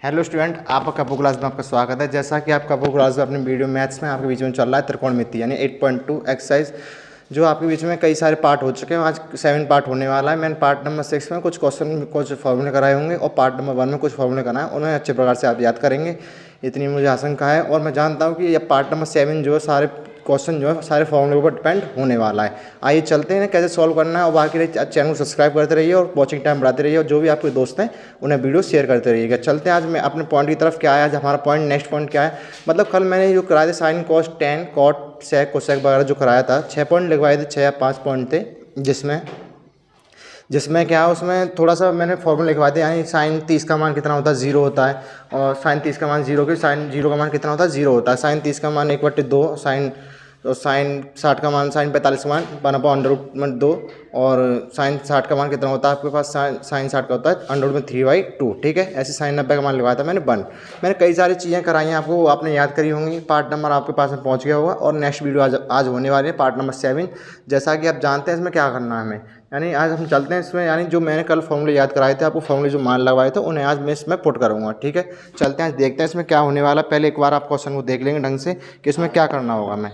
Hello student, आपका कपो class में आपका स्वागत है। जैसा कि आप कपो क्लास में अपने वीडियो मैथ्स में आपके बीच में चल रहा है त्रिकोणमिति यानी 8.2 एक्सरसाइज, जो आपके बीच में कई सारे पार्ट हो चुके हैं। आज 7 पार्ट होने वाला है। मैंने पार्ट नंबर 6 में कुछ क्वेश्चन कुछ फॉर्मूले कराए होंगे और पार्ट नंबर 1 में कुछ फॉर्मूले कराए, उन्हें अच्छे प्रकार से आप याद करेंगे, इतनी मुझे आशंका है। और मैं जानता हूँ कि ये पार्ट नंबर 7 जो है सारे क्वेश्चन जो है सारे फॉर्मूले पर डिपेंड होने वाला है। आइए चलते हैं कैसे सॉल्व करना है, और बाकी रही चैनल को सब्सक्राइब करते रहिए और वॉचिंग टाइम बढ़ाते रहिए, और जो भी आपके दोस्त हैं उन्हें वीडियो शेयर करते रहिएगा। चलते हैं आज मैं अपने पॉइंट की तरफ। क्या है आज हमारा पॉइंट, नेक्स्ट पॉइंट क्या है, मतलब कल मैंने जो कराए थे sine cos tan cot sec cosec वगैरह जो कराया था, 6 पॉइंट लिखवाए थे, 6 या 5 पॉइंट थे, जिसमें क्या है उसमें थोड़ा सा मैंने फॉर्मूला लिखवाए थे। यानी साइन 30 का मान कितना होता है, 0 होता है, और साइन 30 का मान 0 के साइन 0 का मान कितना होता है, 0 होता है। साइन 30 का मान 1/2 साइन, और साइन 60 का मान, साइन 45 का मान 1/√2, और साइन 60 का मान कितना होता है आपके पास, साइन 60 का होता है √3/2। ठीक है, ऐसे साइन 90 का मान लिखवाया था मैंने 1। मैंने कई सारी चीज़ें कराई हैं आपको, वो आपने याद करी होंगी। पार्ट नंबर आपके पास में पहुंच गया होगा, और नेक्स्ट वीडियो आज होने वाली है पार्ट नंबर 7। जैसा कि आप जानते हैं इसमें क्या करना है हमें, यानी आज हम चलते हैं इसमें। यानी जो मैंने कल फॉर्मूले याद कराए थे आपको, फॉर्मूले जो मान लगवाए थे, उन्हें आज मैं इसमें पुट करूँगा। ठीक है, चलते हैं आज देखते हैं इसमें क्या होने वाला। पहले एक बार आप क्वेश्चन को देख लेंगे ढंग से कि इसमें क्या करना होगा। मैं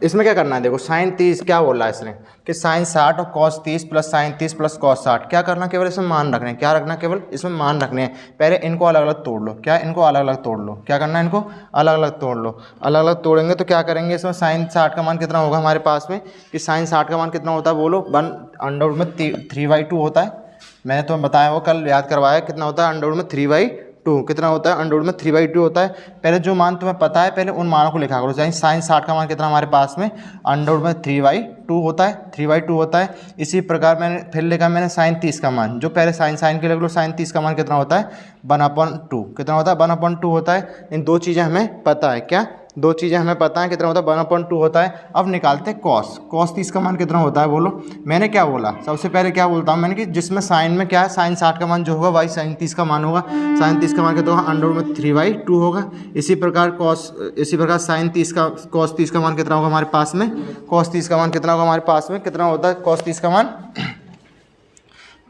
इसमें क्या करना है, देखो साइन 30 क्या बोल रहा है इसने कि साइन 60 और cos 30 plus sign 30 plus cos 60। क्या करना, केवल इसमें मान रखने हैं। क्या रखना, केवल इसमें मान रखने हैं। पहले इनको अलग अलग तोड़ लो। क्या, इनको अलग अलग तोड़ लो। क्या करना है, इनको अलग अलग तोड़ लो। अलग अलग तोड़ेंगे तो क्या करेंगे, इसमें साइन 60 का मान कितना होगा हमारे पास में, कि साइन 60 का मान कितना होता है, बोलो 1/3/2 होता है। मैंने तुम्हें बताया वो कल याद करवाया, कितना होता है √3/2। कितना होता है, √3/2 होता है। पहले जो मान तुम्हें पता है पहले उन मानों को लिखा करो। यानी साइन 60 का मान कितना हमारे पास में √3/2 होता है, 3/2 होता है। इसी प्रकार मैंने फिर लिखा मैंने साइन 30 का मान, जो पहले साइन के लिख लो। साइन 30 का मान कितना होता है, 1/2। कितना होता है, 1/2 होता है। इन दो चीज़ें हमें पता है। क्या, दो चीज़ें हमें पता है, कितना होता है, 1/2 होता है। अब निकालते हैं कॉस 30 का मान कितना होता है, बोलो। मैंने क्या बोला, सबसे पहले क्या बोलता हूँ मैंने, कि जिसमें साइन में क्या है, साइन 60 का मान जो होगा वही साइन 30 का मान होगा। साइन 30 का मान कितना होगा, √3/2 होगा। इसी प्रकार साइन 30 का कॉस 30 का मान कितना होगा हमारे पास में, कॉस 30 का मान कितना होगा हमारे पास में, कितना होता है कॉस 30 का मान,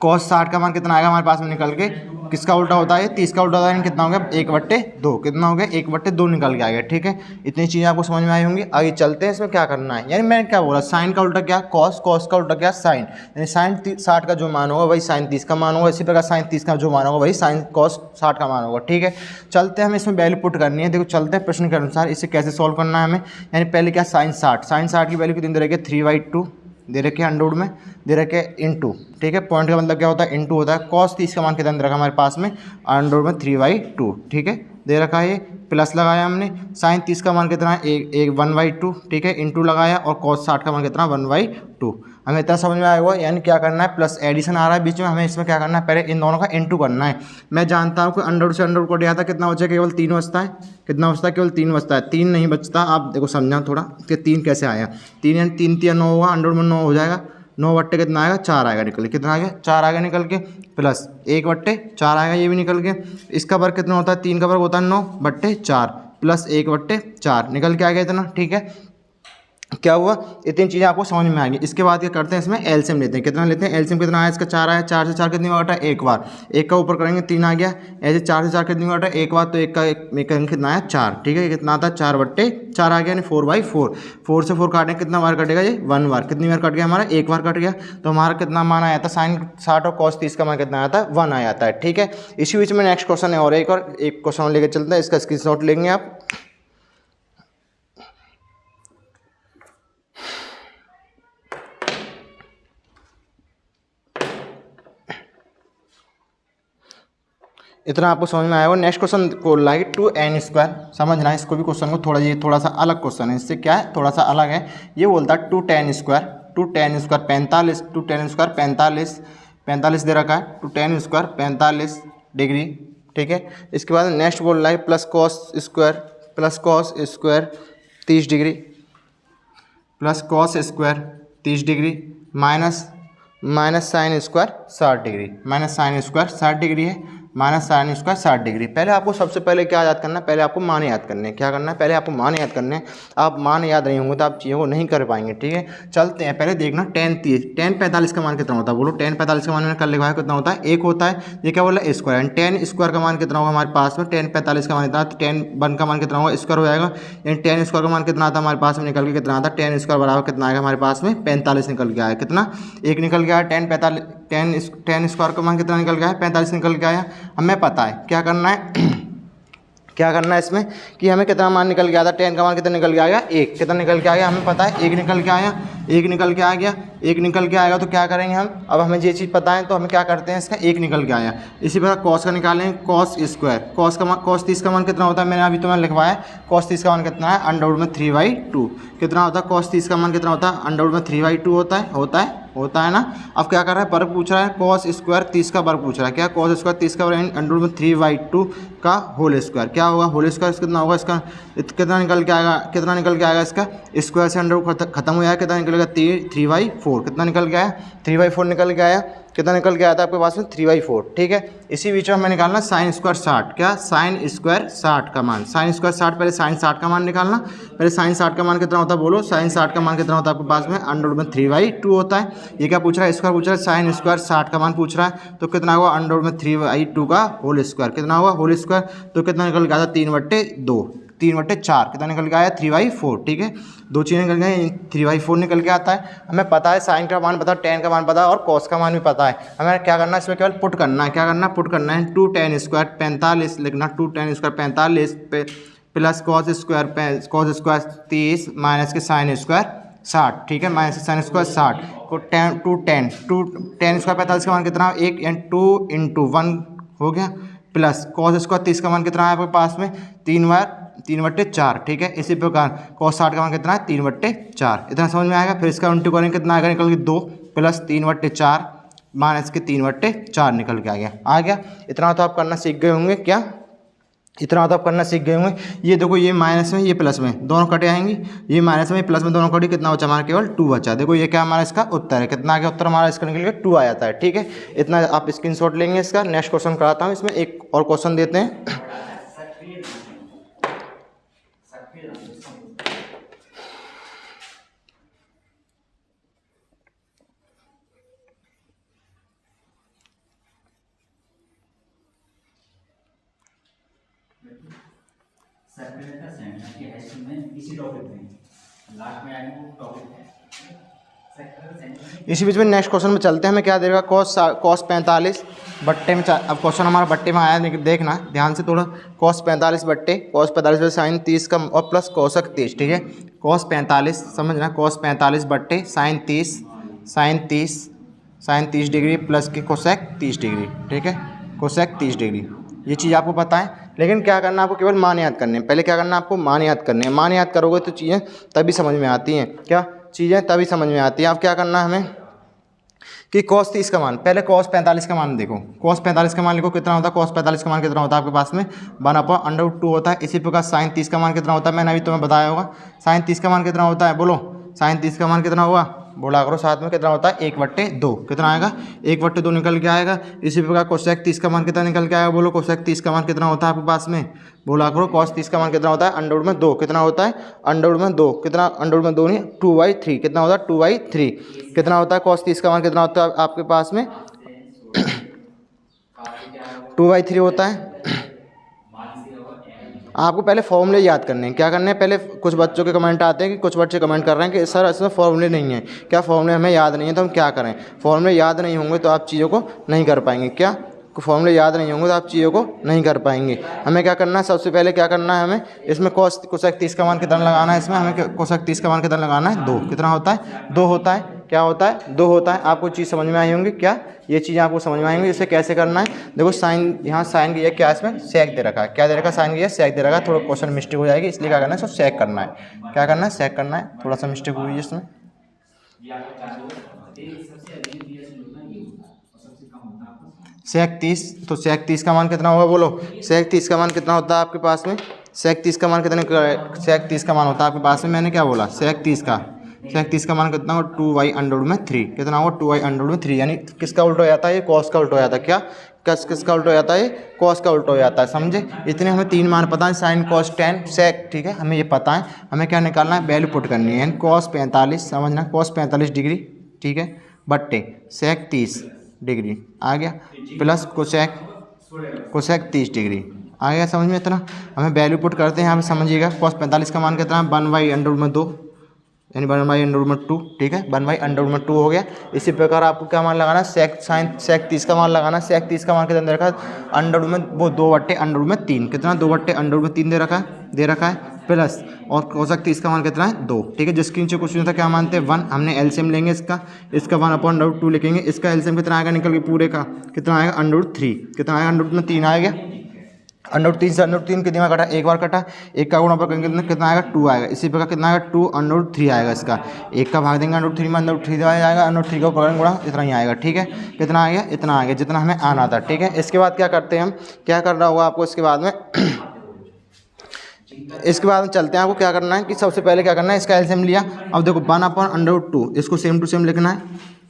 कॉस 60 का मान कितना आएगा हमारे पास में निकल के, किसका उल्टा होता है, 30 का उल्टा होता है। कितना हो गया, 1/2। कितना हो गया, 1/2 निकल के आ गया। ठीक है, इतनी चीज़ें आपको समझ में आई होंगी। आगे चलते हैं इसमें क्या करना है। यानी मैंने क्या बोला, साइन का उल्टा क्या, कॉस, कॉस का उल्टा क्या, साइन। यानी साइन 60 का जो मान होगा वही साइन 30 का मान होगा। इसी प्रकार साइन 30 का जो मान होगा वही साइन कॉस 60 का मान होगा। ठीक है, चलते हैं, हमें इसमें वैल्यू पुट करनी है। देखो चलते हैं प्रश्न के अनुसार इसे कैसे सॉल्व करना है हमें। यानी पहले क्या, साइन 60 की वैल्यू कितनी दे रखी है, 3/2 दे रखे हैं, अंडर में दे रखे इंटू। ठीक है, पॉइंट का मतलब क्या होता है, इंटू होता है। कॉस 30 का मान कितना दे रखा हमारे पास में, अंडर में 3/2। ठीक है, दे रखा है, ये प्लस लगाया हमने। साइन 30 का मान कितना है, 1/2। ठीक है, इंटू लगाया, और कॉस 60 का मान कितना, 1/2। हमें इतना समझ में आया हुआ। यानी क्या करना है, प्लस एडिशन आ रहा है बीच में, हमें इसमें क्या करना है, पहले इन दोनों का इंटू करना है। मैं जानता हूँ कि अंडर से अंडर कट आता, कितना बचा, केवल 3 बचता है। कितना बचता है, केवल 3 बचता है। 3 नहीं बचता, आप देखो समझा थोड़ा कि 3 कैसे आया। 3 यानी 3 3 9 होगा, अंडर में 9 हो जाएगा। 9/, कितना आएगा, 4 आएगा निकल के। कितना आ गया, 4 आएगा निकल के, प्लस 1/4 आएगा, ये भी निकल के। इसका वर्ग कितना होता है, 3 का वर्ग होता है 9/4, प्लस 1/4 निकल के आ गया इतना। ठीक है, क्या हुआ, इतनी चीज़ें आपको समझ में आएंगी। इसके बाद क्या करते हैं, इसमें एलसीएम लेते हैं। कितना लेते हैं, एलसीएम कितना आया इसका, 4 आया। 4 से 4 कितनी बार कटा, एक बार। एक का ऊपर करेंगे 3 आ गया। ऐसे 4 से 4 कितनी बार कटा, एक बार। तो एक का एक करेंगे कितना आया, 4। ठीक है, कितना आता है, 4/4 आ गया, यानी 4/4। 4 से 4 काटेंगे, कितना बार कटेगा ये, 1 बार। कितनी बार कट गया हमारा, एक बार कट गया। तो हमारा कितना मान आया था, साइन 60 और कॉस 30 का मान कितना आया था, 1 आ जाता है। ठीक है, इसी बीच में नेक्स्ट क्वेश्चन है, और एक क्वेश्चन लेकर चलते हैं। इसका स्क्रीनशॉट लेंगे आप। इतना आपको समझ में आया होगा। नेक्स्ट क्वेश्चन को लाइक 2n², समझना है इसको भी, क्वेश्चन को थोड़ा, ये थोड़ा सा अलग क्वेश्चन है, इससे क्या है, थोड़ा सा अलग है। ये बोलता है 2tan², 45, 45 दे रखा है, 45 डिग्री। ठीक है, इसके बाद नेक्स्ट बोल रहा है plus cos square 30 degree, plus cos square 30 degree, minus sine square 60 degree, minus sine square 60 degree है। Minus sine square 60 degree. पहले आपको सबसे पहले क्या याद करना है, पहले आपको मान याद करने हैं। क्या करना है, पहले आपको मान याद करने हैं। आप मान याद नहीं होंगे तो आप चीज़ों को नहीं कर पाएंगे, ठीक है। चलते हैं, पहले देखना tan 45 का मान कितना होता है, बोलो tan 45 का मान मैंने कल लिखा है कितना होता है, 1 होता है। ये क्या बोला, स्क्वायर, tan स्क्वायर का मान कितना होगा हमारे पास में, tan 45 का मान कितना, tan 1 का मान कितना होगा, स्क्वायर हो जाएगा। यानी tan स्क्वायर का मान कितना आता है हमारे पास में, निकल के कितना आता है, tan स्क्वायर बराबर कितना आएगा हमारे पास में 45 निकल के आया, कितना 1 निकल के आया। tan स्क्वायर का मान कितना निकल गया है, 45 निकल के आया। हमें पता है क्या करना है क्या करना है इसमें कि हमें कितना मान निकल गया था, tan का मान कितना निकल के आ गया, 1 कितना निकल के आ गया, हमें पता है 1 निकल के आया, 1 निकल के आ गया, 1 निकल के आएगा तो क्या करेंगे हम, अब हमें ये चीज़ पता है तो हम क्या करते हैं, इसका 1 निकल के आया। इसी प्रकार कॉस का निकालेंगे, कॉस स्क्वायर, कॉस 30 का मान कितना होता है, मैंने अभी तुम्हें लिखवाया कॉस 30 का मान कितना है, अंडरवुड में 3/2 कितना होता है, cos 30 का मान कितना होता है, अंडरवुड में 3/2 होता है ना। अब क्या कर रहा है, वर्ग पूछ रहा है, cos स्क्वायर 30 का वर्ग पूछ रहा है, क्या cos स्क्वायर 30 का वर्ग अंडरवुड में 3/2 का होल स्क्वायर, क्या होगा होल स्क्वायर कितना होगा, इसका कितना निकल के आएगा, कितना निकल के आएगा, इसका स्क्वायर से अंडरवुड खत्म हो जाएगा, कितना निकलेगा 3/4, कितना निकल के आया 3/4 निकल के आया, कितना निकल के आया था आपके पास में 3/4, ठीक है। इसी बीच में हमें निकालना साइन स्क्वायर 60, क्या साइन स्क्वायर 60 का मान, साइन स्क्वायर 60, पहले साइन 60 का मान निकालना, पहले साइन 60 का मान कितना होता है, बोलो साइन 60 का मान कितना होता है आपके पास में, अंडरवुड में 3/2 होता है। ये क्या पूछ रहा है, स्क्वायर पूछ रहा है, साइन स्क्वायर 60 का मान पूछ रहा है, तो कितना होगा अंडरवुड में 3/2 का होल स्क्वायर, कितना होगा होल स्क्वायर, तो कितना निकल गया था 3/2, 3/4 कितना निकल के आया 3/4, ठीक है। दो चीज़ें निकल गई, 3/4 निकल के आता है। हमें पता है साइन का मान पता है, tan का मान पता है और cos का मान भी पता है। हमें क्या करना है, इसमें केवल पुट करना है, क्या करना है, पुट करना है, 2 tan स्क्वायर 45 लिखना, 2 tan square 45 plus cos square 30 minus के साइन स्क्वायर 60, ठीक है, माइनस के साइन स्क्वायर 60 को 2 tan स्क्वायर 45 का मान कितना, 1 यानी 2 × 1 हो गया, प्लस cos स्क्वायर 30 का मान कितना है आपके पास में 3/4, ठीक है। इसी प्रकार cos 60 का मान कितना है 3/4, इतना समझ में आएगा। फिर इसका उल्टी करेंगे, कितना आएगा, निकल के 2 प्लस 3/4 माइनस के 3/4 निकल के आ गया। इतना तो आप करना सीख गए होंगे, क्या इतना तो आप करना सीख गए होंगे। ये देखो, ये माइनस में ये प्लस में दोनों कटे आएंगी, ये माइनस में प्लस में दोनों कटे, कितना बचा हमारा, केवल 2 बचा। देखो ये क्या हमारा इसका उत्तर है, कितना आ गया उत्तर हमारा, इसका निकल के 2 आ जाता है, ठीक है। इतना आप स्क्रीनशॉट लेंगे इसका। नेक्स्ट क्वेश्चन कराता हूँ, इसमें एक और क्वेश्चन देते हैं। इसी बीच में नेक्स्ट क्वेश्चन में चलते हैं। हमें क्या देगा, cos 45 बट्टे में अब क्वेश्चन हमारा बट्टे में आया, देखना ध्यान से थोड़ा, cos 45 बट्टे साइन 30 का और प्लस कोसक 30, ठीक है। cos 45 समझना, cos 45 बट्टे साइन 30 डिग्री प्लस के कोसेक 30 डिग्री, ठीक है, कोसेक 30 डिग्री। ये चीज़ आपको पता है, लेकिन क्या करना है आपको, केवल मान याद करने हैं। पहले क्या करना है आपको, मान याद करने हैं। मान याद करोगे तो चीज़ें तभी समझ में आती हैं, क्या चीज़ें तभी समझ में आती हैं। अब क्या करना है हमें कि cos 30 का मान, पहले cos 45 का मान देखो, cos 45 का मान लिखो, कितना होता है cos 45 का मान कितना होता है आपके पास में 1/√2 होता है। इसी प्रकार sin 30 का मान कितना होता है, मैंने अभी तुम्हें बताया होगा। sin 30 का मान कितना होता है, बोलो sin 30 का मान कितना हुआ, बोला करो साथ में, कितना होता है 1/2, कितना आएगा 1/2 निकल के आएगा। इसी प्रकार कोसेक 30 का मान कितना निकल के आएगा, बोलो कोसेक 30 का मान कितना होता है आपके पास में, बोला करो cos 30 का मान कितना होता है, अंडरवुड में 2, कितना होता है अंडरवुड में 2, कितना अंडरवुड में 2 नहीं 2/3, कितना होता है 2/3, कितना होता है cos 30 का मान कितना होता है आपके पास में 2/3 होता है। आपको पहले फॉर्मूले याद करने हैं। क्या करने हैं, पहले कुछ बच्चों के कमेंट आते हैं कि कुछ बच्चे कमेंट कर रहे हैं कि सर इसमें फॉर्मूले नहीं है, क्या फॉर्मूले हमें याद नहीं है तो हम क्या करें। फॉर्मूले याद नहीं होंगे तो आप चीज़ों को नहीं कर पाएंगे, क्या फॉर्मूले याद नहीं होंगे तो आप चीज़ों को नहीं कर पाएंगे। हमें क्या करना है, सबसे पहले क्या करना है, हमें इसमें कोसेक 30 का मान कितना लगाना है, इसमें हमें कोसेक 30 का मान कितना लगाना है 2, कितना होता है 2 होता है, क्या होता है 2 होता है। आपको चीज़ समझ में आई होंगी, क्या ये चीज़ आपको समझ में आएंगी। इसे कैसे करना है, देखो साइन, यहाँ साइन की क्या इसमें सेक दे रखा है, क्या दे रखा है साइन की सेक दे रखा है, थोड़ा क्वेश्चन मिस्टेक हो जाएगी, इसलिए क्या करना है, इसको सेक करना है। क्या करना है, सेक करना है, थोड़ा सा मिस्टेक हुई है इसमें। सेक 30, तो सेक 30 का मान कितना होगा, बोलो सेक 30 का मान कितना होता है आपके पास में, सेक 30 का मान कितने, सेक 30 का मान होता है आपके पास में, मैंने क्या बोला सेक 30 का मान कितना होगा 2y अंडरवुड में 3, कितना होगा 2y अंडरवुड में 3, यानी किसका उल्टा हो जाता है, ये कॉस का उल्टा हो जाता है, क्या किसका उल्टा हो जाता है, कॉस का उल्टा हो जाता है, समझे। इतने हमें 3 मान पता है, साइन कॉस टेन सेक, ठीक है, हमें ये पता है। हमें क्या निकालना है, वैल्यू पुट करनी है, कॉस 45, समझना, कॉस 45 डिग्री, ठीक है, बट्टे सेक 30 डिग्री आ गया, प्लस कोसेक 30 डिग्री आ गया, समझ में। इतना हमें वैल्यू पुट करते हैं यहाँ पे, समझिएगा। कॉस 45 का मान कितना है, 1/√2 यानी 1/√2, ठीक है, 1/√2 हो गया। इसी प्रकार आपको क्या मान लगाना, सेक 30 का मान लगाना। सेक 30 का मान कितना दे रखा है, अंडर में वो 2/√3, कितना 2/√3 दे रखा है प्लस, और कोसेक 30 का मान कितना है 2, ठीक है। जिसके नीचे कुछ नहीं था, क्या मानते हैं 1, हमने एलसीएम लेंगे इसका 1/√2 लिखेंगे। इसका एलसीएम कितना आएगा निकल के पूरे का, कितना आएगा √3, कितना आएगा √3 आएगा। √3 से √3 कितनी बार कटा, एक बार कटा, एक का गुणा पर करेंगे कितना आएगा 2 आएगा। इसी प्रकार कितना आएगा 2/√3 आएगा इसका, एक का भाग देंगे √3 में, √3 आएगा, √3 का ऊपर गुणा, इतना ही आएगा, ठीक है। कितना आ गया, इतना आ गया जितना हमें आना था, ठीक है। इसके बाद क्या करते हैं हम, क्या करना होगा आपको इसके बाद में इसके बाद में चलते हैं, आपको क्या करना है कि सबसे पहले क्या करना है, इसका एलसीएम लिया। अब देखो 1/√2 इसको सेम टू सेम लिखना है,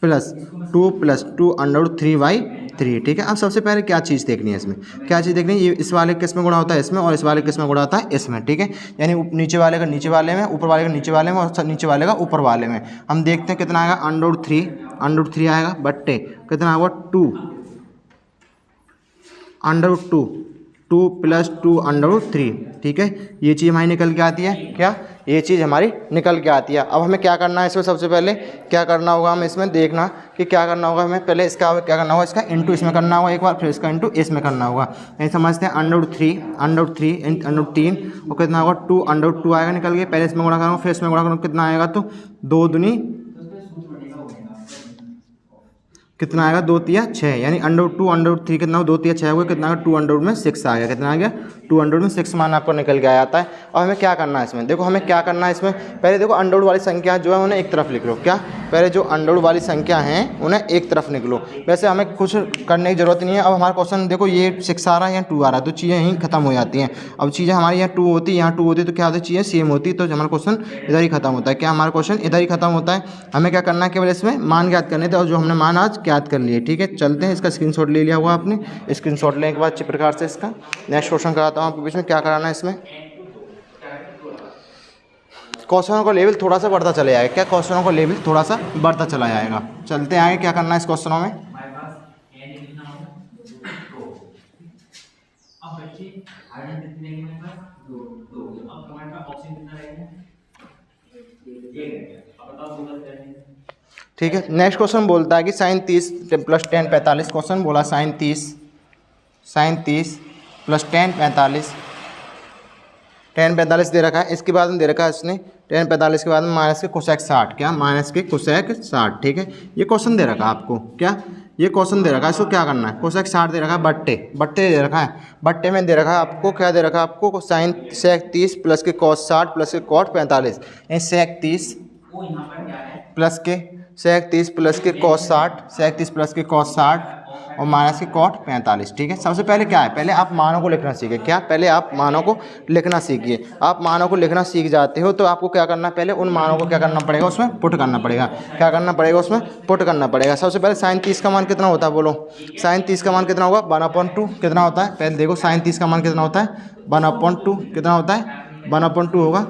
प्लस 2 + 2√3/3, ठीक है। अब सबसे पहले क्या चीज़ देखनी है इसमें, क्या चीज़ देखनी है, ये इस वाले किस में गुणा होता है इसमें, और इस वाले किस में गुणा होता है इसमें, ठीक है। यानी नीचे वाले का नीचे वाले में, ऊपर वाले का नीचे वाले में, और नीचे वाले का ऊपर वाले में। हम देखते हैं कितना आएगा, √3 आएगा, बट्टे कितना होगा 2 + 2√3, ठीक है। ये चीज़ हमारी निकल के आती है, क्या, ये चीज़ हमारी निकल के आती है। अब हमें क्या करना है इसमें, सबसे पहले क्या करना होगा, हमें इसमें देखना कि क्या करना होगा। हमें पहले इसका क्या करना होगा, इसका इंटू इसमें करना होगा एक बार, फिर इसका इंटू इसमें करना होगा। यही समझते हैं, √3 और कितना होगा 2/2 आएगा निकल के। पहले इसमें गुणा करूँगा, फिर इसमें गुणा करूँगा, कितना आएगा, तो 2 दूनी कितना आएगा, 2 तिया 6, यानी √2 कितना हो, 2 तिया 6 हुआ, कितना आएगा 2/6 आ गया, कितना आ गया 2/6 मान आपको निकल के आ जाता है। और हमें क्या करना है इसमें, देखो हमें क्या करना है इसमें, पहले देखो अंडर वाली संख्या जो है उन्हें एक तरफ लिख लो, क्या, पहले जो अंडर वाली संख्या हैं उन्हें एक तरफ लिख लो। वैसे हमें कुछ करने की जरूरत नहीं है। अब हमारा क्वेश्चन देखो, ये 6 आ रहा है, यहाँ 2 आ रहा है, तो चीज़ें यहीं खत्म हो जाती हैं। अब चीज़ें हमारी यहाँ 2 होती है, यहाँ 2 होती है, तो क्या होती है, चीज़ें सेम होती है, तो हमारा क्वेश्चन इधर ही खत्म होता है। क्या, हमारा क्वेश्चन इधर ही खत्म होता है। हमें क्या करना है, केवल इसमें मान ज्ञात करने थे, और जो हमने मान आज ज्ञात कर लिए, ठीक है। चलते हैं, इसका स्क्रीनशॉट ले लिया हुआ आपने, स्क्रीनशॉट लेने के बाद अच्छी प्रकार से इसका नेक्स्ट क्वेश्चन कराता हूँ आपके बीच में। क्या कराना है इसमें, क्वेश्चनों का लेवल थोड़ा सा बढ़ता चला जाएगा, क्या, क्वेश्चनों का लेवल थोड़ा सा बढ़ता चला जाएगा। चलते हैं आगे, क्या करना है इस क्वेश्चनों में। ठीक है, नेक्स्ट क्वेश्चन बोलता है कि sin 30 + tan 45, क्वेश्चन बोला sin 30 + tan 45 दे रखा है। इसके बाद में दे रखा है इसने tan 45 के बाद में माइनस के कोसेक 60, क्या, माइनस के कोसेक 60, ठीक है। ये क्वेश्चन दे रखा है आपको, क्या, ये क्वेश्चन दे रखा है, इसको क्या करना है, कोसेक 60 दे रखा है, बट्टे दे रखा है, बट्टे में दे रखा है आपको, क्या दे रखा है आपको, सेक 30 प्लस के cos 60 प्लस के cot 45, यानी सेक 30 प्लस के cos 60 और माइनस के cot 45, ठीक है। सबसे पहले क्या है, पहले आप मानों को लिखना सीखिए, क्या, पहले आप मानों को लिखना सीखिए। आप मानों को लिखना सीख जाते हो तो आपको क्या करना है, पहले उन मानों को क्या करना पड़ेगा, उसमें पुट करना पड़ेगा। क्या करना पड़ेगा, उसमें पुट करना पड़ेगा। सबसे पहले sin 30 का मान कितना होता है, बोलो, sin 30 का मान कितना होगा, 1/2 कितना होता है, पहले देखो sin 30 का मान कितना होता है, 1/2 कितना होता है, 1/2 होगा,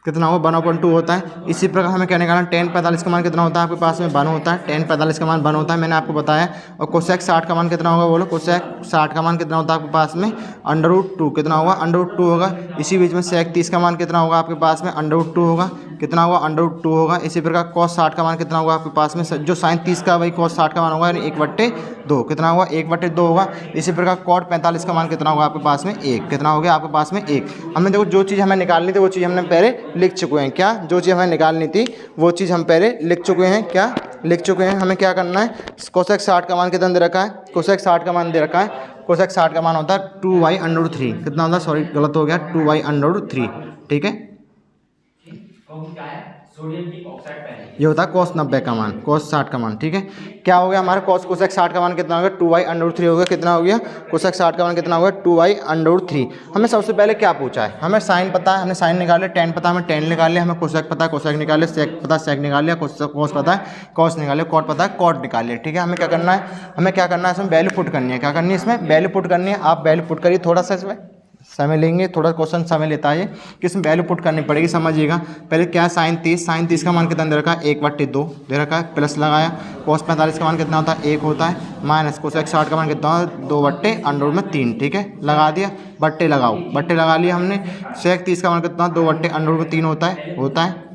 कितना होगा 1/2 होता है। इसी प्रकार हमें क्या निकालना, tan 45 का मान कितना होता है आपके पास में 1 होता है, tan 45 का मान 1 होता है, मैंने आपको बताया। और कोसेक 60 का मान कितना होगा, बोलो, कोसेक 60 का मान कितना होता है आपके पास में, √2 कितना होगा, √2 होगा। इसी बीच में सेक 30 का मान कितना होगा आपके पास में, √2 होगा, कितना होगा, √2 होगा। इसी प्रकार cos 60 का मान कितना होगा आपके पास में, जो sin 30 का वही cos 60 का मान होगा, यानी 1/2, कितना होगा, 1/2 होगा। इसी प्रकार cot 45 का मान कितना होगा आपके पास में, 1, कितना हो गया आपके पास में 1। हमने देखो जो चीज़ हमें निकालनी थी वो चीज़ हमने पहले लिख चुके हैं, क्या, जो चीज़ हमें निकालनी थी वो चीज़ हम पहले लिख चुके हैं, क्या, लिख चुके हैं। हमें क्या करना है, कोसेक 60 का मान कितना दे रखा है, कोसेक 60 का मान दे रखा है, कोसेक 60 का मान होता है 2y√3, कितना होता है, सॉरी गलत हो गया, 2y√3, ठीक है, ये होता है cos 90 का मान, cos 60 का मान। ठीक है, क्या हो गया हमारा cos कोसेक 60 का मान कितना हो गया 2y√3 हो गया। कितना हो गया कोसेक 60 का मान कितना हो गया 2y√3। हमें सबसे पहले क्या पूछा है, हमें साइन पता है, हमने साइन निकाले, टेन पता है हमें टेन निकाल लिया, हमें कोसेक पता है कोसेक निकाले, सेक पता है सेक निकाल लिया, कोस पता है कॉस निकाले, कॉट पता है कॉट निकाल लिया। ठीक है, हमें क्या करना है, हमें क्या करना है इसमें वैल्यू पुट करनी है। क्या करनी है इसमें वैल्यू पुट करनी है। आप वैल्यू पुट करिए, थोड़ा सा इसमें समय लेंगे, थोड़ा क्वेश्चन समय लेता है कि इसमें वैल्यू पुट करनी पड़ेगी। समझिएगा पहले क्या साइन 30 का मान कितना दे रखा है 1/2 दे रखा है, प्लस लगाया। कोस 45 का मान कितना होता है 1 होता है, माइनस कोसेक 60 का मान कितना होता है 2/√3। ठीक है, लगा दिया, बट्टे लगाओ, बट्टे लगा लिया हमने। सेक 30 का मान कितना 2/√3 होता है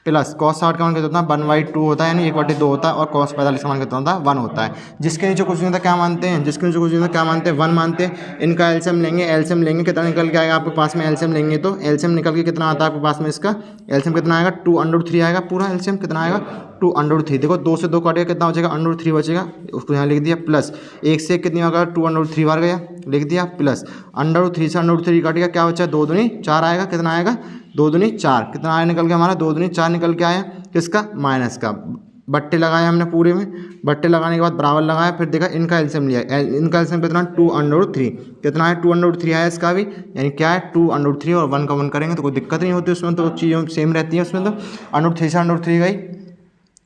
प्लस कॉस 60 का मान कितना होता है 1/2 होता है, यानी 1/2 होता है, और कॉस 45 का मान कितना होता है 1 होता है। जिसके नीचे कुछ नहीं होता क्या मानते हैं, जिसके नीचे कुछ नहीं होता क्या मानते हैं 1 मानते हैं। इनका एलसीएम लेंगे, एलसीएम लेंगे कितना निकल के आएगा आपके पास में, एलसीएम लेंगे तो एलसीएम निकल के कितना आता है आपके पास में, इसका एलसीएम कितना आएगा 2√3 आएगा। पूरा एलसीएम कितना आएगा 2√3। देखो 2 से 2 काटेगा कितना बचेगा √3 बचेगा, उसको यहाँ लिख दिया, प्लस 1 से कितनी होगा 2√3 बार गया, लिख दिया, प्लस √3 से √3 काटेगा क्या बचा 2 दूनी 4 आएगा। कितना आएगा 2 दूनी 4, कितना आया निकल के हमारा 2 दूनी 4 निकल के आया, किसका माइनस का। बट्टे लगाए हमने पूरे में, बट्टे लगाने के बाद बराबर लगाया, फिर देखा इनका एलसीएम लिया, इनका एलसीएम कितना 2√3, कितना है 2√3 आया इसका भी, यानी क्या है 2√3 और 1 का 1 करेंगे तो कोई दिक्कत नहीं होती उसमें, तो चीज़ें सेम रहती हैं उसमें। तो √3 से √3 गई,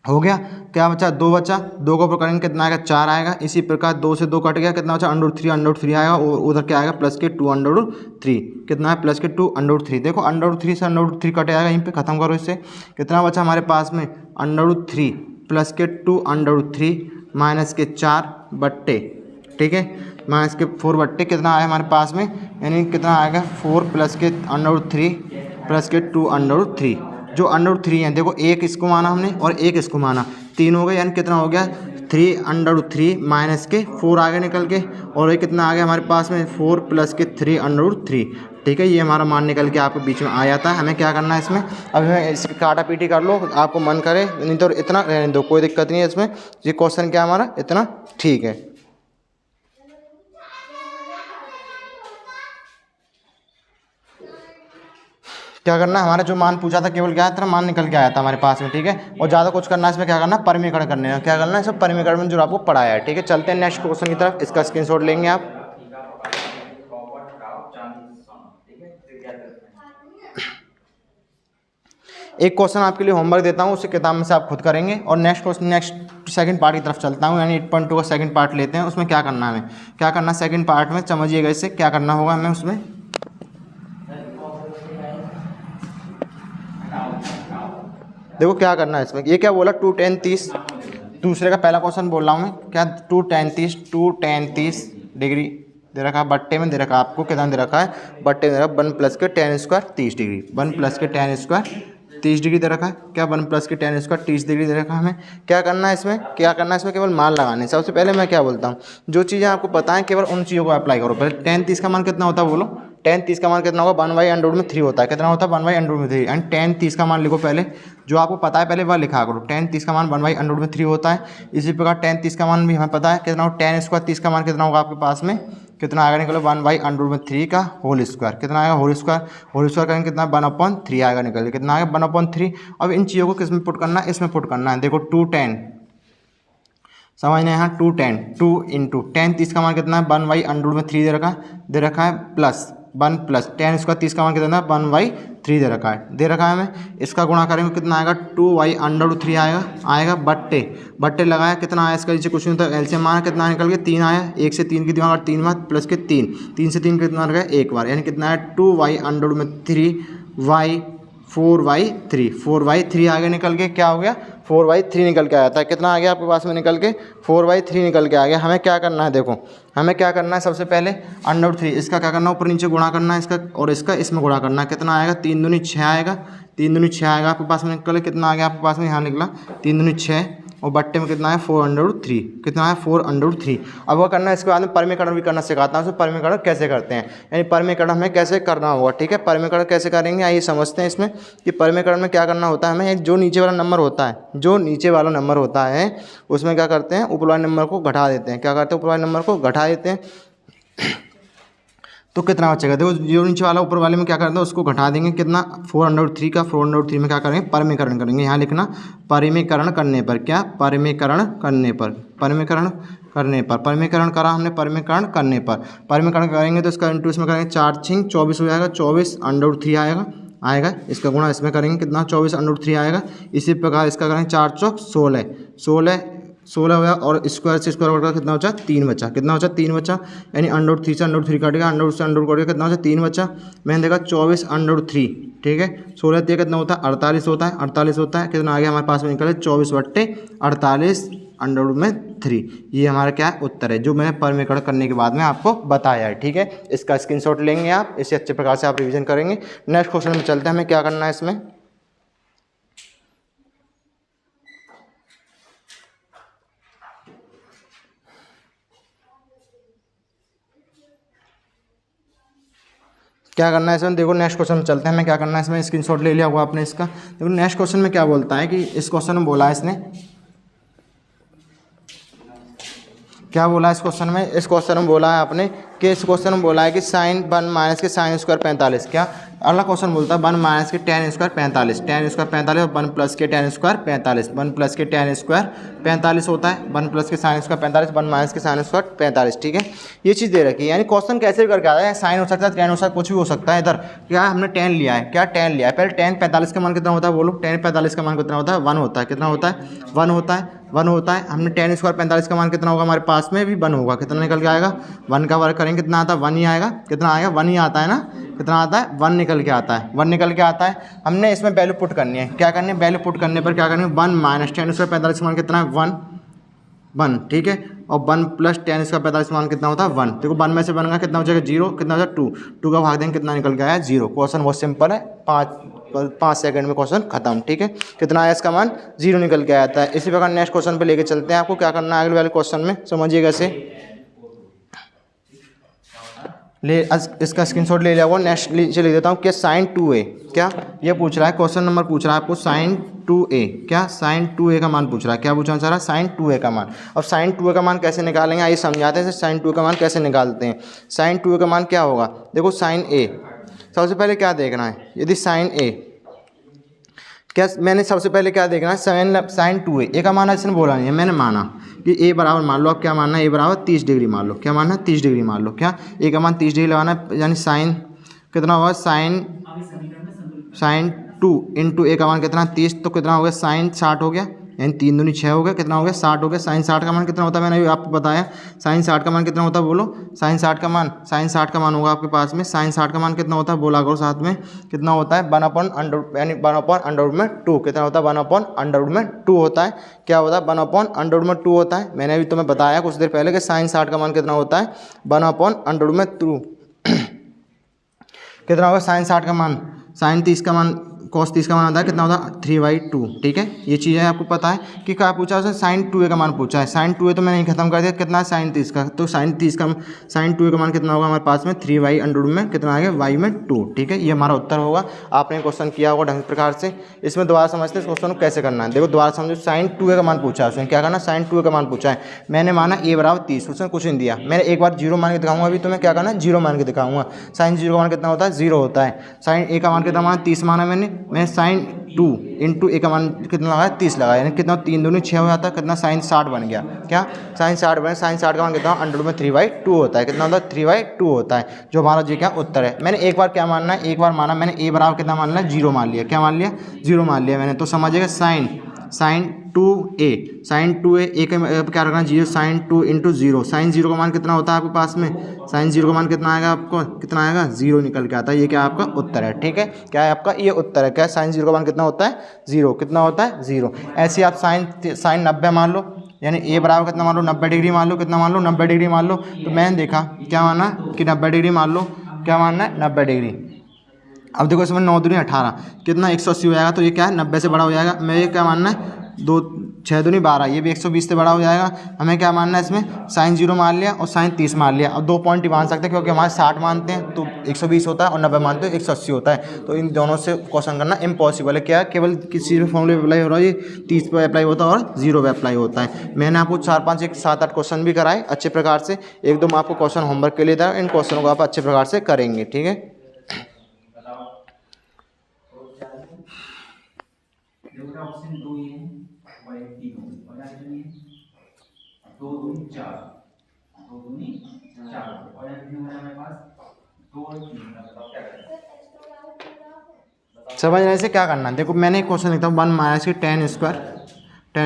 हो गया। क्या बचा 2 बचा, 2 को ऊपर करेंगे कितना आएगा 4 आएगा। इसी प्रकार 2 से 2 कट गया, कितना बचा √3 आएगा, और उधर क्या आएगा प्लस के 2√3, कितना है प्लस के 2√3। देखो √3 से √3 कट आएगा, यहीं पे खत्म करो इससे। कितना बचा हमारे पास में √3 प्लस के 2√3 माइनस के 4 बट्टे, ठीक है, माइनस के 4 बट्टे कितना आया हमारे पास में, यानी कितना आएगा 4 प्लस के √3 प्लस के 2√3। जो √3 है देखो, एक इसको माना हमने और एक इसको माना, 3 हो गए, यानी कितना हो गया 3√3 माइनस के 4 आगे निकल के, और ये कितना आ गया हमारे पास में 4 प्लस के 3√3। ठीक है, ये हमारा मान निकल के आपको बीच में आ जाता है। हमें क्या करना है इसमें, अब हमें इसकी काटा पीटी कर लो, आपको मन करे, नहीं तो इतना रहने दो, कोई दिक्कत नहीं है इसमें। ये क्वेश्चन क्या हमारा इतना ठीक है। क्या करना है, हमारा जो मान पूछा था केवल क्या है, इतना मान निकल के आया था हमारे पास में। ठीक है, और ज़्यादा कुछ करना है इसमें, क्या करना है परिमीकरण करने है, क्या करना है सब परिमीकरण में जो आपको पढ़ाया है। ठीक है, चलते हैं नेक्स्ट क्वेश्चन की तरफ, इसका स्क्रीनशॉट लेंगे आप। एक क्वेश्चन आपके लिए होमवर्क देता हूँ, उसे किताब में से आप खुद करेंगे, और next question next second part की तरफ चलता हूँ, यानी 8.2 का सेकंड पार्ट लेते हैं। उसमें क्या करना है, हमें क्या करना है सेकंड पार्ट में, समझिएगा इससे क्या करना होगा हमें उसमें। देखो क्या करना है इसमें, ये क्या बोला 2 tan 30, दूसरे का पहला क्वेश्चन बोल रहा हूँ मैं, क्या 2 tan 30 डिग्री दे रखा है, बट्टे में दे रखा है आपको, कितना दे रखा है बट्टे में दे रखा है 1 प्लस के tan स्क्वायर 30 डिग्री, 1 प्लस के tan स्क्वायर 30 डिग्री दे रखा है, क्या 1 प्लस के tan स्क्वायर 30 डिग्री दे रखा है। हमें क्या करना है इसमें, क्या करना है इसमें, केवल मान लगाने। सबसे पहले मैं क्या बोलता हूँ, जो चीज़ें आपको पता है केवल उन चीज़ों को अप्लाई करो। पहले tan 30 का मान कितना होता है बोलो, tan 30 का मान कितना होगा 1/√3 होता है, कितना होता है 1/√3, एंड tan 30 का मान लिखो पहले, जो आपको पता है पहले वह लिखा करो। tan 30 का मान 1/√3 होता है। इसी प्रकार tan 30 का मान भी हमें पता है कितना हो, tan स्क्वायर 30 का मान कितना होगा आपके पास में, कितना आएगा निकलो 1/√3 का होल स्क्वायर, कितना आएगा होल स्क्वायर करेंगे कितना 1/3 आएगा निकल, कितना आएगा 1/3। अब इन चीज़ों को किस में पुट करना है, इसमें पुट करना है। देखो 2 tan, समझना है यहाँ 2 tan 2 इंटू tan 30 का मान कितना है 1/√3 दे रखा है प्लस 1 प्लस tan स्क्वायर 30 का मान कितना है 1/3 दे रखा है हमें। इसका गुणा करेंगे कितना आएगा 2/√3 आएगा बट्टे लगाया, कितना आया इसका नीचे कुछ नहीं था, एलसीएम आया, कितना निकल के 3 आया, 1 से 3 की दिमाग 3 बार प्लस के 3 से 3 कितना गया एक बार, यानी कितना है 2/√3 4/3 आगे निकल के क्या हो गया 4/3 निकल के आया था। कितना आ गया आपके पास में निकल के 4/3 निकल के आ गया। हमें क्या करना है, देखो हमें क्या करना है, सबसे पहले √3 इसका क्या करना है ऊपर नीचे गुणा करना है इसका, और इसका इसमें गुणा करना है। कितना आएगा 3 दूनी 6 आएगा, 3 दूनी 6 आएगा आपके पास में निकल, कितना आ गया आपके पास में यहाँ निकला 3 दूनी 6, और बट्टे में कितना है 4√3, कितना है 4√3। अब वो करना है, इसके बाद में परिमीकरण भी करना सिखाता हूँ। उसमें परिमीकरण कैसे करते हैं, यानी परिमीकरण हमें कैसे करना होगा। ठीक है, परिमीकरण कैसे करेंगे आइए समझते हैं इसमें, कि परिमीकरण में क्या करना होता है हमें। जो नीचे वाला नंबर होता है उसमें क्या करते हैं ऊपर वाले नंबर को घटा देते हैं। क्या करते हैं ऊपर वाले नंबर को घटा देते हैं। तो कितना बचेगा, देखो जो नीचे वाला ऊपर वाले में क्या करते हैं उसको घटा देंगे, कितना 4/3 का 4/3 में क्या करेंगे परिमीकरण करेंगे, यहाँ लिखना परिमीकरण करने पर, क्या परिमीकरण करने पर, परिमीकरण करने पर, परिमीकरण करा हमने, परिमीकरण करने पर, परिमीकरण करेंगे तो इसका इंटू इसमें करेंगे 4 × 24 हो जाएगा, 24/3 आएगा, इसका गुणा इसमें करेंगे कितना 24/3 आएगा। इसी प्रकार इसका करेंगे 4 चौक 16 हुआ और स्क्वायर से स्क्वायर कटा कितना बचा 3 बचा, कितना बचा 3 बचा, यानी √3 से √3 कट गया, √3 से √3 कट गया, कितना बचा 3 बचा। मैंने देखा 24/3, ठीक है 16 दिया कितना होता है 48 होता है, 48 होता है, कितना आ गया हमारे पास में निकले 24/48/3। ये हमारा क्या है उत्तर है, जो मैंने परिमीकरण करने के बाद में आपको बताया है, ठीक है। इसका स्क्रीनशॉट लेंगे आप, इसे अच्छे प्रकार से आप रिवीजन करेंगे। नेक्स्ट क्वेश्चन में चलते हैं, हमें क्या करना है इसमें। क्या करना है इसमें, देखो नेक्स्ट क्वेश्चन में चलते हैं, हमें क्या करना है इसमें, स्क्रीनशॉट ले लिया होगा आपने इसका। देखो नेक्स्ट क्वेश्चन में क्या बोलता है कि इस क्वेश्चन में बोला है इसने, क्या बोला है इस क्वेश्चन में, इस क्वेश्चन में बोला है आपने कि इस क्वेश्चन में बोला है कि sin 1 माइनस के sin स्क्वायर 45, क्या अगला क्वेश्चन बोलता है 1 माइनस के tan स्क्वायर 45, tan स्क्वायर 45 और 1 प्लस के tan स्क्वायर 45, 1 प्लस के tan स्क्वायर 45 होता है, 1 प्लस के sin स्क्वायर 45, 1 माइनस के sin स्क्वायर 45, ठीक है। ये चीज़ दे रखी है, यानी क्वेश्चन कैसे भी करके आता है, साइन हो सकता है, tan हो सकता है, कुछ भी हो सकता है। इधर क्या हमने tan लिया है, क्या tan लिया है, पहले tan 45 का मान कितना होता है बोलो, tan 45 का मान कितना होता है 1 होता है, कितना होता है 1 होता है, 1 होता है। हमने tan स्क्वायर 45 का मान कितना होगा हमारे पास में भी 1 होगा, कितना निकल के आएगा 1 का वर्ग करेंगे कितना आता है 1 ही आएगा, कितना आएगा 1 ही आता है ना, कितना आता है 1 निकल के आता है, 1 निकल के आता है। हमने इसमें वैल्यू पुट करनी है, क्या करनी है वैल्यू पुट करने पर क्या करनी है 1 माइनस tan स्क्वायर 45 का मान कितना है 1, ठीक है, और 1 प्लस tan स्क्वायर 45 मान कितना होता है 1। देखो 1 में से 1 का कितना हो जाएगा 0, कितना हो जाएगा 2 का भाग देंगे कितना निकल के आया 0। क्वेश्चन बहुत सिंपल है, 5 सेकंड में क्वेश्चन खत्म, ठीक है। कितना आया इसका मान 0 निकल के आता है। इसी प्रकार नेक्स्ट क्वेश्चन पे लेके चलते हैं, आपको क्या करना है अगले वाले क्वेश्चन में, समझिएगा इसे ले, इसका स्क्रीनशॉट ले लिया वो। नेक्स्ट नीचे लिख देता हूँ कि sin 2a, क्या ये पूछ रहा है क्वेश्चन नंबर पूछ रहा है आपको sin 2a, क्या sin 2a का मान पूछ रहा है, क्या पूछना चाह रहा है sin 2a का मान। अब sin 2a का मान कैसे निकालेंगे आइए समझाते हैं, sin 2a का मान कैसे निकालते हैं। sin 2a का मान क्या होगा, देखो sin a सबसे पहले क्या देखना है, यदि sin a क्या मैंने सबसे पहले क्या देखना है sin 2a का मान इसने बोला नहीं है, मैंने माना कि a बराबर मान लो, अब क्या मानना है a बराबर 30 डिग्री मान लो, क्या मानना है 30 डिग्री मान लो, क्या a का मान 30 डिग्री लगाना है, यानी साइन कितना होगा sin 2 इंटू a का मान कितना 30, तो कितना हो गया sin 60 हो गया, यानी 3 दूनी 6 हो गया, कितना हो गया 60 हो गया। sin 60 का मान कितना होता है मैंने अभी आपको बताया, sin 60 का मान कितना होता है बोलो, sin 60 का मान होगा आपके पास में, sin 60 का मान कितना होता है बोला करो साथ में, कितना होता है 1/√2, यानी 1/√2 कितना होता है 1/√2 होता है, क्या होता है 1/√2 होता है। मैंने अभी तुम्हें बताया कुछ देर पहले कि sin 60 का मान कितना होता है 1/√2 कितना होगा sin 60 का मान, sin 30 का मान cos 30 का मान आता है कितना होता है 3/2, ठीक है। ये चीज़ है आपको पता है कि क्या पूछा उसने sin 2a का मान पूछा है, sin 2a तो मैंने खत्म कर दिया, कितना है sin 30 का, तो sin 2a का मान कितना होगा हमारे पास में 3/√2 में कितना आ गया y/2, ठीक है। ये हमारा उत्तर होगा। आपने क्वेश्चन किया होगा ढंग प्रकार से, इसमें दोबारा समझते हैं इस क्वेश्चन को कैसे करना है। देखो दोबारा समझो, sin 2a का मान पूछा है उसने, क्या करना sin 2a का मान पूछा है, मैंने माना a बराबर 30, उसने कुछ नहीं दिया, मैंने एक बार 0 मान के दिखाऊंगा, अभी तुम्हें क्या करना है 0 मान के दिखाऊंगा। sin 0 का मान कितना होता है 0 होता है, sin a का मान कितना माना 30 माना मैंने sin 2 इंटू a का मान कितना लगाया 30 लगाया, यानी कितना 3 दूनी 6 हो जाता है, कितना sin 60 बन गया, क्या sin 60 बने, sin 60 का मान कितना √3/2 होता है, कितना होता है 3/2 होता है, जो हमारा जी क्या उत्तर है। मैंने एक बार क्या मानना है, एक बार माना मैंने a बराबर कितना मान लिया 0 मान लिया, क्या मान लिया 0 मान लिया मैंने, तो समझिएगा sin 2a एक क्या रखना 0, sin 2 इंटू 0, sin 0 का मान कितना होता है आपके पास में, sin 0 का मान कितना आएगा आपको, कितना आएगा 0 निकल के आता है, ये क्या आपका उत्तर है, ठीक है। क्या है आपका ये उत्तर है, क्या sin 0 का मान कितना होता है 0, कितना होता है 0। ऐसे आप sin 90 मान लो, यानी a बराबर कितना मान लो 90 डिग्री मान लो, कितना मान लो 90 डिग्री मान लो, तो मैंने देखा क्या माना कि 90 डिग्री मान लो, क्या मानना है 90 डिग्री। अब देखो इसमें 9 दूनी 18, कितना 180 हो जाएगा, तो ये क्या है 90 से बड़ा हो जाएगा। मैं ये क्या मानना है दो 6 दूनी 12, ये भी 120 से बड़ा हो जाएगा। हमें क्या मानना है इसमें, साइन 0 मान लिया और साइन 30 मान लिया। अब 2 पॉइंट ही मान सकते हैं क्योंकि हमारे 60 मानते हैं तो 120 होता है और 90 मानते हैं 180 होता है। तो इन दोनों से क्वेश्चन करना इम्पॉसिबल है। क्या केवल किसी भी फॉर्मूले पे अप्लाई हो रहा है, ये 30 पे अप्लाई होता है और 0 पे अप्लाई होता है। मैंने आपको 4 5 1 7 8 क्वेश्चन भी कराए अच्छे प्रकार से। 1 2 मैं आपको क्वेश्चन होमवर्क के लिए था, इन क्वेश्चनों को आप अच्छे प्रकार से करेंगे, ठीक है। ऑप्शन 2 ये है और एक 3 हो गई और आगे ये 2 2 4 2 2 4 और यहाँ कितने हो हमारे पास 2 और 3 का। बताओ क्या करें। समझ रहे से क्या करना है। देखो मैंने एक क्वेश्चन लिखता हूँ 1 माइनस के टेन स्क्वायर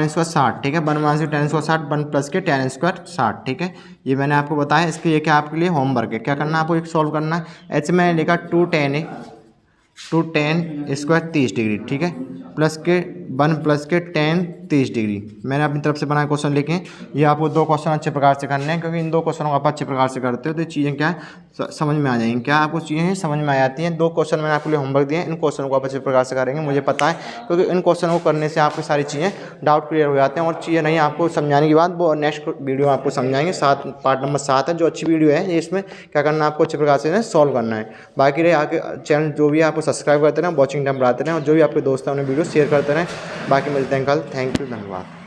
60, ठीक है। 1 माइनस के टेन स्क्वायर 60, 1 प्लस के टेन स्क्वायर 60, ठीक है। ये मैंने आपको बताया। इसके ये क्या आपके लिए होमवर्क है, क्या करना है आपको, एक सॉल्व करना है। ऐसे मैंने लिखा 2 tan स्क्वायर 30 डिग्री, ठीक है, प्लस के 1 प्लस के tan 30 डिग्री। मैंने अपनी तरफ से बनाया क्वेश्चन लिखे। ये आपको 2 क्वेश्चन अच्छे प्रकार से करने हैं क्योंकि इन 2 क्वेश्चनों को आप अच्छे प्रकार से करते हो तो ये चीज़ें क्या है समझ में आ जाएंगी। क्या आपको चीज़ें समझ में आ जाती हैं। 2 क्वेश्चन मैंने आपके लिए होमवर्क दिए हैं, इन क्वेश्चनों को आप अच्छे प्रकार से करेंगे, मुझे पता है, क्योंकि इन क्वेश्चनों को करने से आपकी सारी चीज़ें डाउट क्लियर हो जाते हैं। और चीज़ें नहीं आपको समझाने के बाद वो नेक्स्ट वीडियो में आपको समझाएंगे। पार्ट नंबर 7 है जो अच्छी वीडियो है, ये इसमें क्या करना है आपको अच्छे प्रकार से सॉल्व करना है। बाकी रहे आगे चैनल जो भी आपको सब्सक्राइब करते रहें, वॉचिंग टाइम बढ़ाते रहें और जो भी आपके दोस्त हैं उन्हें वीडियो शेयर करते रहें। बाकी मिलते हैं कल। थैंक यू, धन्यवाद।